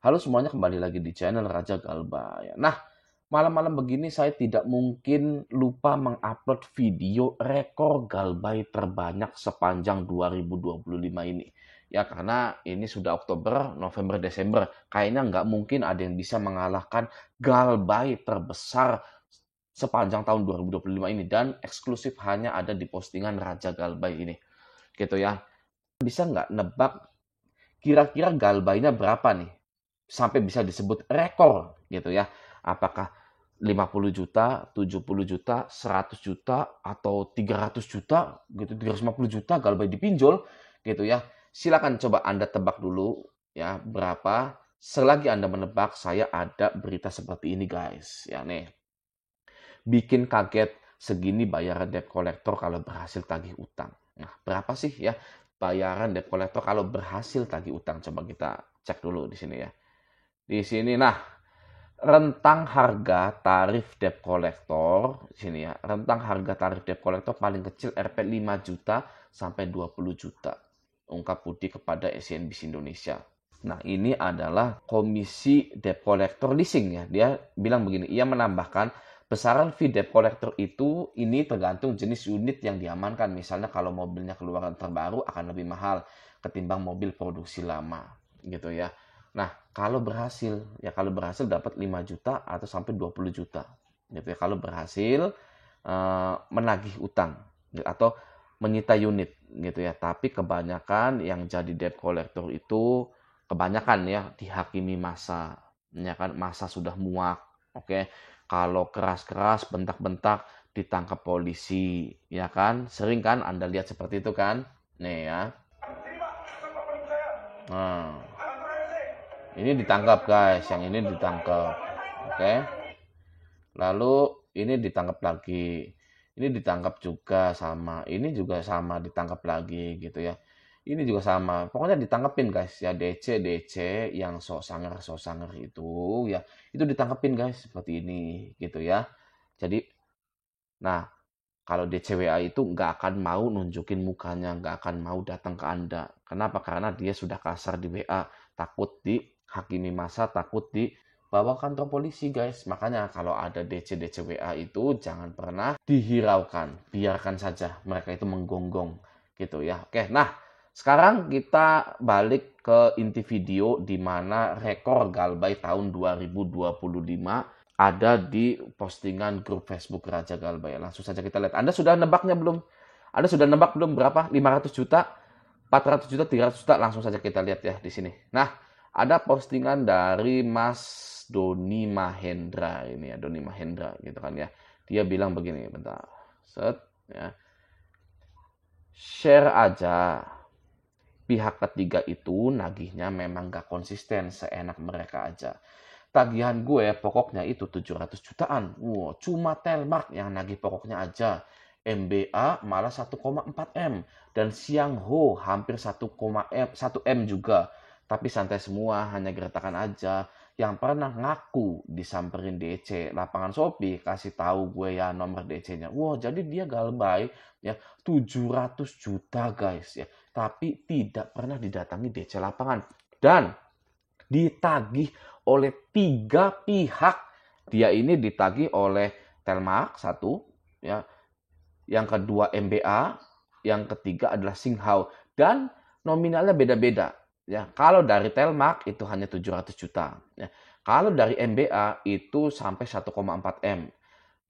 Halo semuanya, kembali lagi di channel Raja Galbay. Nah, malam-malam begini saya tidak mungkin lupa mengupload video rekor Galbay terbanyak sepanjang 2025 ini. Ya, karena ini sudah Oktober, November, Desember. Kayaknya nggak mungkin ada yang bisa mengalahkan Galbay terbesar sepanjang tahun 2025 ini. Dan eksklusif hanya ada di postingan Raja Galbay ini. Gitu ya. Bisa nggak nebak kira-kira Galbaynya berapa nih? Sampai bisa disebut rekor gitu ya. Apakah 50 juta, 70 juta, 100 juta, atau 300 juta, gitu, 350 juta Galbay dipinjol gitu ya. Silakan coba Anda tebak dulu ya berapa. Selagi Anda menebak, saya ada berita seperti ini guys. Ya nih, bikin kaget segini bayaran debt collector kalau berhasil tagih utang. Nah, berapa sih ya bayaran debt collector kalau berhasil tagih utang? Coba kita cek dulu di sini ya. Di sini, nah, rentang harga tarif debt collector di sini ya. Rentang harga tarif debt collector paling kecil Rp 5 juta sampai 20 juta. Ungkap Budi kepada CNBC Indonesia. Nah, ini adalah Komisi Debt Collector Leasing ya. Dia bilang begini, ia menambahkan besaran fee debt collector itu ini tergantung jenis unit yang diamankan. Misalnya kalau mobilnya keluaran terbaru akan lebih mahal ketimbang mobil produksi lama gitu ya. Nah, kalau berhasil dapat 5 juta atau sampai 20 juta gitu ya. Kalau berhasil menagih utang atau menyita unit gitu ya. Tapi kebanyakan yang jadi debt collector itu kebanyakan ya dihakimi massa, ya kan, massa sudah muak, oke. Kalau keras-keras, bentak-bentak, ditangkap polisi, ya kan, sering kan Anda lihat seperti itu kan, nih ya. Nah, ini ditangkap guys, yang ini ditangkap, oke. Lalu ini ditangkap lagi, ini ditangkap juga sama, ini juga sama ditangkap lagi gitu ya. Ini juga sama. Pokoknya ditangkepin guys ya, DC yang sok sanger itu ya, itu ditangkepin guys seperti ini gitu ya. Jadi, nah, kalau DCWA itu nggak akan mau nunjukin mukanya, nggak akan mau datang ke Anda. Kenapa? Karena dia sudah kasar di WA, takut dihakimi massa, takut dibawa kantor polisi guys. Makanya kalau ada DC WA itu jangan pernah dihiraukan, biarkan saja mereka itu menggonggong gitu ya. Oke, nah sekarang kita balik ke inti video di mana rekor Galbay tahun 2025 ada di postingan grup Facebook Raja Galbay. Langsung saja kita lihat. Anda sudah nebaknya belum? Anda sudah nebak belum berapa? 500 juta, 400 juta, 300 juta? Langsung saja kita lihat ya di sini. Nah, ada postingan dari Mas Doni Mahendra ini ya, Doni Mahendra gitu kan ya. Dia bilang begini, bentar. Set ya. Share aja. Pihak ketiga itu nagihnya memang gak konsisten, seenak mereka aja. Tagihan gue pokoknya itu 700 jutaan. Wow, cuma Telmark yang nagih pokoknya aja. MBA malah 1,4 M. Dan Siangho hampir 1 M juga. Tapi santai semua, hanya gertakan aja. Yang pernah ngaku disamperin DC lapangan Shopee, kasih tahu gue ya nomor DC-nya. Wow, jadi dia Galbay ya 700 juta guys ya. Tapi tidak pernah didatangi DC lapangan. Dan ditagih oleh 3 pihak. Dia ini ditagih oleh Telmark satu, ya. Yang kedua MBA, yang ketiga adalah Singhau dan nominalnya beda-beda. Ya, kalau dari Telmark itu hanya 700 juta. Ya. Kalau dari MBA itu sampai 1,4 M.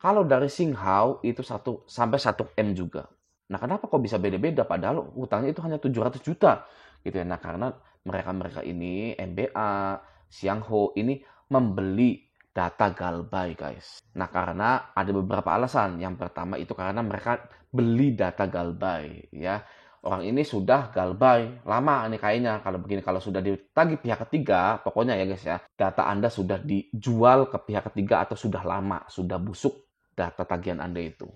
Kalau dari Singhau itu sampai 1 M juga. Nah, kenapa kok bisa beda-beda padahal hutangnya itu hanya 700 juta gitu ya. Nah, karena mereka-mereka ini MBA, Siangho ini membeli data Galbay, guys. Nah, karena ada beberapa alasan. Yang pertama itu karena mereka beli data Galbay, ya. Orang ini sudah Galbay lama nih kayaknya. Kalau begini, kalau sudah ditagih pihak ketiga, pokoknya ya guys ya, data Anda sudah dijual ke pihak ketiga atau sudah lama, sudah busuk data tagihan Anda itu.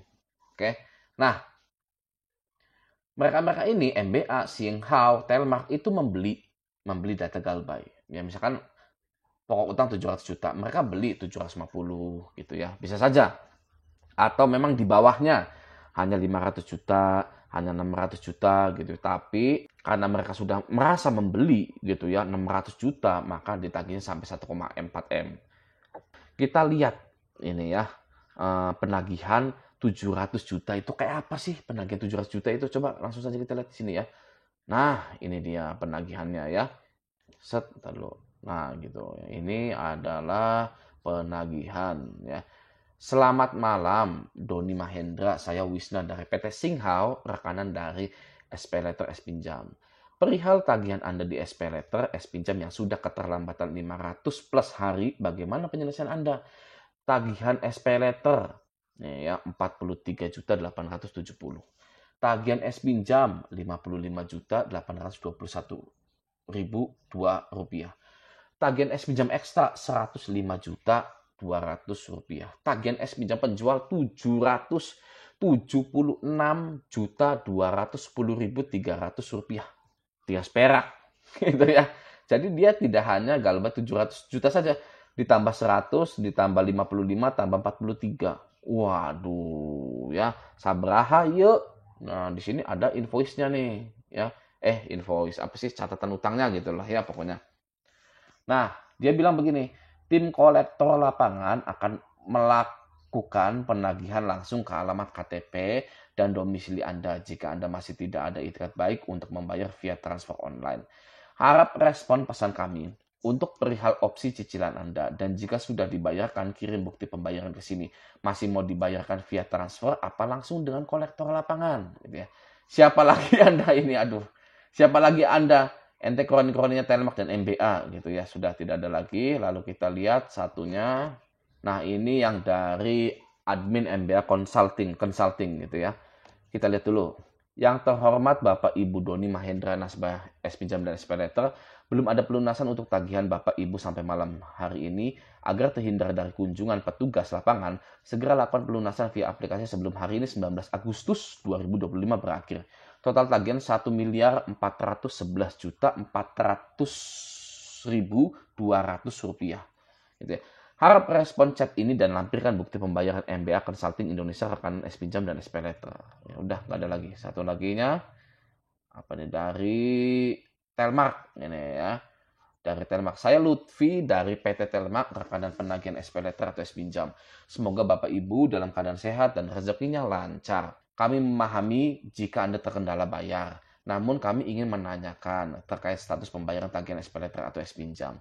Oke. Nah, mereka-mereka ini MBA, Singhao, Telmark itu membeli data Galbay. Ya misalkan pokok utang 700 juta, mereka beli 750 gitu ya. Bisa saja. Atau memang di bawahnya hanya 500 juta, hanya 600 juta gitu. Tapi karena mereka sudah merasa membeli gitu ya 600 juta, maka ditagihnya sampai 1,4 M. Kita lihat ini ya, penagihan 700 juta itu kayak apa sih penagihan 700 juta itu? Coba langsung saja kita lihat di sini ya. Nah, ini dia penagihannya ya. Set, dulu. Nah, gitu. Ini adalah penagihan ya. Selamat malam, Doni Mahendra. Saya Wisna dari PT Singhao, rekanan dari SPayLater S-Pinjam. Perihal tagihan Anda di SPayLater S-Pinjam yang sudah keterlambatan 500 plus hari, bagaimana penyelesaian Anda? Tagihan SPayLater ya 43.870. Tagihan S-Pinjam 55.821.002 rupiah. Tagihan S-Pinjam ekstra 105.200.000 rupiah. Tagihan S-Pinjam penjual 776.210.300 rupiah. 3 perak gitu ya. Jadi dia tidak hanya Galbay 700 juta saja, ditambah 100, ditambah 55, tambah 43. Waduh ya, sabaraha yuk. Nah, di sini ada invoice-nya nih ya. Invoice apa sih, catatan utangnya gitu lah ya pokoknya. Nah, dia bilang begini, tim kolektor lapangan akan melakukan penagihan langsung ke alamat KTP dan domisili Anda jika Anda masih tidak ada itikat baik untuk membayar via transfer online. Harap respon pesan kami untuk perihal opsi cicilan Anda, dan jika sudah dibayarkan, kirim bukti pembayaran ke sini. Masih mau dibayarkan via transfer apa langsung dengan kolektor lapangan? Gitu ya. Siapa lagi Anda ini? Aduh, siapa lagi Anda? Ente kroni-kroninya Telmac dan MBA gitu ya, sudah tidak ada lagi. Lalu kita lihat satunya. Nah, ini yang dari admin MBA Consulting gitu ya. Kita lihat dulu. Yang terhormat Bapak Ibu Doni Mahendra, nasabah S-Pinjam dan SPayLater, belum ada pelunasan untuk tagihan Bapak Ibu sampai malam hari ini. Agar terhindar dari kunjungan petugas lapangan, segera lakukan pelunasan via aplikasi sebelum hari ini 19 Agustus 2025 berakhir. Total tagihan 1.411.400.200 rupiah. Gitu ya. Harap respon chat ini dan lampirkan bukti pembayaran MBA Consulting Indonesia rekanan S-Pinjam dan SPayLater. Ya udah, nggak ada lagi. Satu laginya apa nih, dari Telmac ini ya. Dari Telmac. Saya Lutfi dari PT Telmac, rekanan penagihan SPayLater atau S-Pinjam. Semoga Bapak Ibu dalam keadaan sehat dan rezekinya lancar. Kami memahami jika Anda terkendala bayar. Namun kami ingin menanyakan terkait status pembayaran tagihan SPayLater atau S-Pinjam.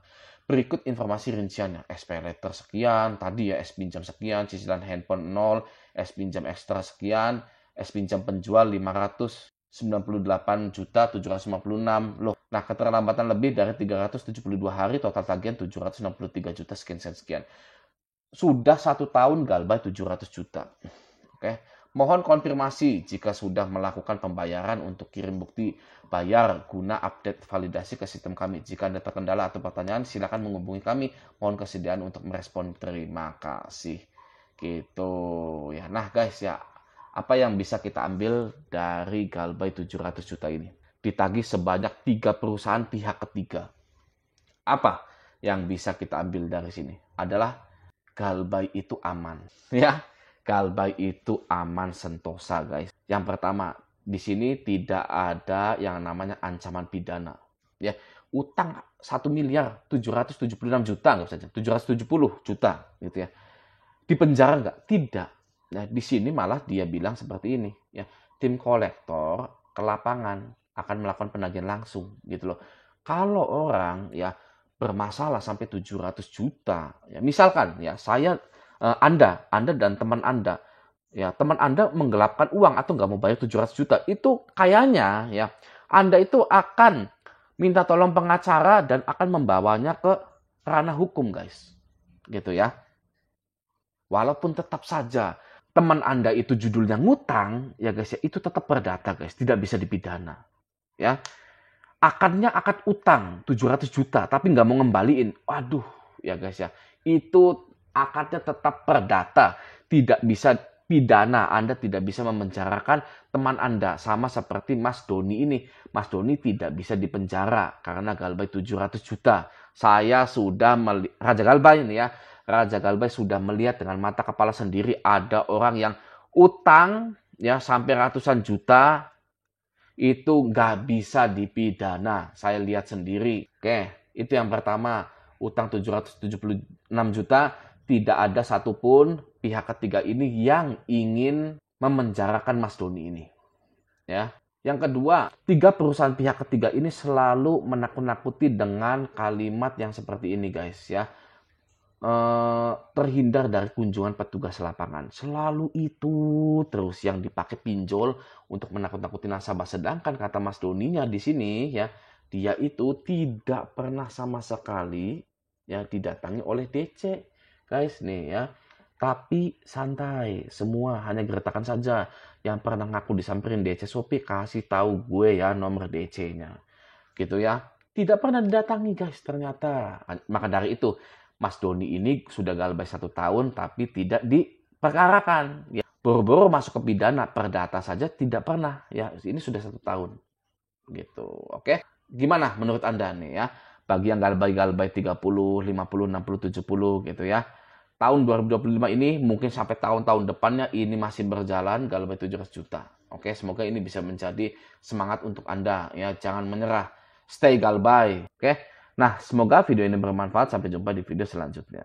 Berikut informasi rinciannya. SPayLater sekian, tadi ya S-Pinjam sekian, cicilan handphone 0, S-Pinjam ekstra sekian, S-Pinjam penjual 598.756. Loh, nah keterlambatan lebih dari 372 hari, total tagihan 763 juta sekian. Sudah 1 tahun Galbay 700 juta. Oke. Mohon konfirmasi jika sudah melakukan pembayaran untuk kirim bukti bayar guna update validasi ke sistem kami. Jika Anda terkendala atau pertanyaan, silakan menghubungi kami. Mohon kesediaan untuk merespon. Terima kasih. Gitu ya. Nah guys ya, apa yang bisa kita ambil dari Galbay 700 juta ini? Ditagih sebanyak 3 perusahaan pihak ketiga. Apa yang bisa kita ambil dari sini? Adalah Galbay itu aman. Ya. Galbay itu aman sentosa guys. Yang pertama, di sini tidak ada yang namanya ancaman pidana. Ya, utang 1.776 juta nggak saja, 770 juta gitu ya. Di penjara nggak? Tidak. Nah, di sini malah dia bilang seperti ini ya. Tim kolektor ke lapangan akan melakukan penagihan langsung gitu loh. Kalau orang ya bermasalah sampai 700 juta, ya misalkan ya Anda dan teman Anda, ya teman Anda menggelapkan uang atau nggak mau bayar 700 juta, itu kayaknya ya Anda itu akan minta tolong pengacara dan akan membawanya ke ranah hukum guys, gitu ya. Walaupun tetap saja teman Anda itu judulnya ngutang, ya guys ya, itu tetap perdata guys, tidak bisa dipidana, ya. Akadnya akad utang 700 juta, tapi nggak mau ngembaliin, waduh, ya guys ya, itu akadnya tetap perdata, tidak bisa pidana. Anda tidak bisa memenjarakan teman Anda. Sama seperti Mas Doni ini. Mas Doni tidak bisa dipenjara karena Galbay 700 juta. Saya sudah Raja Galbay ini ya. Raja Galbay sudah melihat dengan mata kepala sendiri ada orang yang utang ya sampai ratusan juta itu nggak bisa dipidana. Saya lihat sendiri. Oke, itu yang pertama. Utang 776 juta, tidak ada satupun pihak ketiga ini yang ingin memenjarakan Mas Doni ini. Ya. Yang kedua, tiga perusahaan pihak ketiga ini selalu menakut-nakuti dengan kalimat yang seperti ini, guys, ya. Terhindar dari kunjungan petugas lapangan. Selalu itu terus yang dipakai pinjol untuk menakut-nakuti nasabah. Sedangkan kata Mas Doninya di sini, ya, dia itu tidak pernah sama sekali ya didatangi oleh DC, guys, nih ya. Tapi santai, semua hanya gertakan saja. Yang pernah ngaku disamperin DC Shopee, kasih tahu gue ya nomor DC-nya. Gitu ya. Tidak pernah didatangi, guys, ternyata. Maka dari itu, Mas Doni ini sudah galbay 1 tahun tapi tidak diperkarakan. Ya, boro-boro masuk ke pidana, perdata saja tidak pernah. Ya, ini sudah 1 tahun. Gitu. Oke. Gimana menurut Anda nih ya? Bagi yang galbay-galbay 30, 50, 60, 70 gitu ya. Tahun 2025 ini mungkin sampai tahun-tahun depannya ini masih berjalan galbay 700 juta. Oke, semoga ini bisa menjadi semangat untuk Anda ya. Jangan menyerah. Stay galbay. Oke. Nah, semoga video ini bermanfaat. Sampai jumpa di video selanjutnya.